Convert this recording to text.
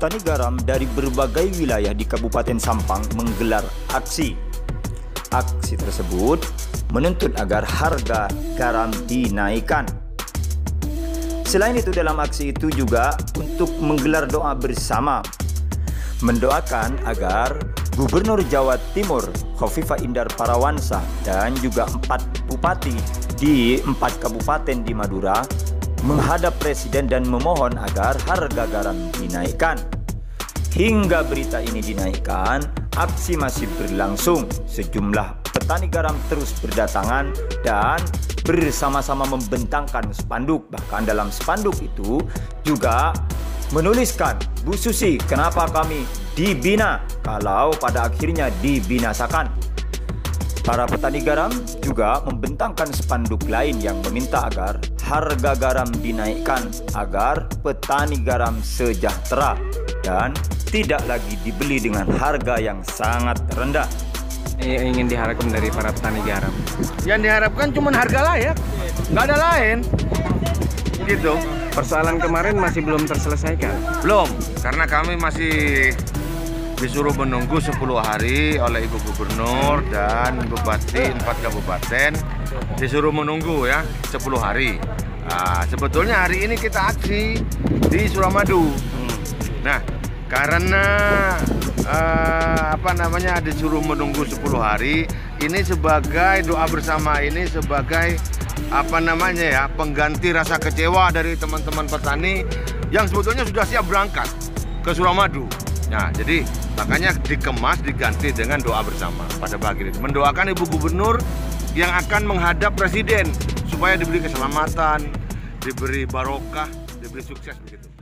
petani garam dari berbagai wilayah di Kabupaten Sampang menggelar aksi. Aksi tersebut menuntut agar harga garam dinaikkan. Selain itu, dalam aksi itu juga untuk menggelar doa bersama, mendoakan agar Gubernur Jawa Timur Khofifah Indar Parawansa dan juga 4 bupati di 4 kabupaten di Madura menghadap Presiden dan memohon agar harga garam dinaikkan. Hingga berita ini dinaikkan, aksi masih berlangsung. Sejumlah petani garam terus berdatangan dan bersama-sama membentangkan spanduk. Bahkan dalam spanduk itu juga menuliskan, "Bu Susi, kenapa kami dibina kalau pada akhirnya dibinasakan?" Para petani garam juga membentangkan spanduk lain yang meminta agar harga garam dinaikkan agar petani garam sejahtera dan tidak lagi dibeli dengan harga yang sangat rendah. Ingin diharapkan dari para petani garam? Yang diharapkan cuma harga layak, nggak ada lain. Gitu. Persoalan kemarin masih belum terselesaikan? Belum, karena kami masih disuruh menunggu 10 hari oleh Ibu Gubernur dan Bupati 4 kabupaten, disuruh menunggu ya 10 hari. Nah, sebetulnya hari ini kita aksi di Suramadu. Nah, karena disuruh menunggu 10 hari, ini sebagai doa bersama, ini sebagai pengganti rasa kecewa dari teman-teman petani yang sebetulnya sudah siap berangkat ke Suramadu. Nah, jadi makanya dikemas, diganti dengan doa bersama pada pagi ini. Mendoakan Ibu Gubernur yang akan menghadap Presiden supaya diberi keselamatan, diberi barokah, diberi sukses begitu.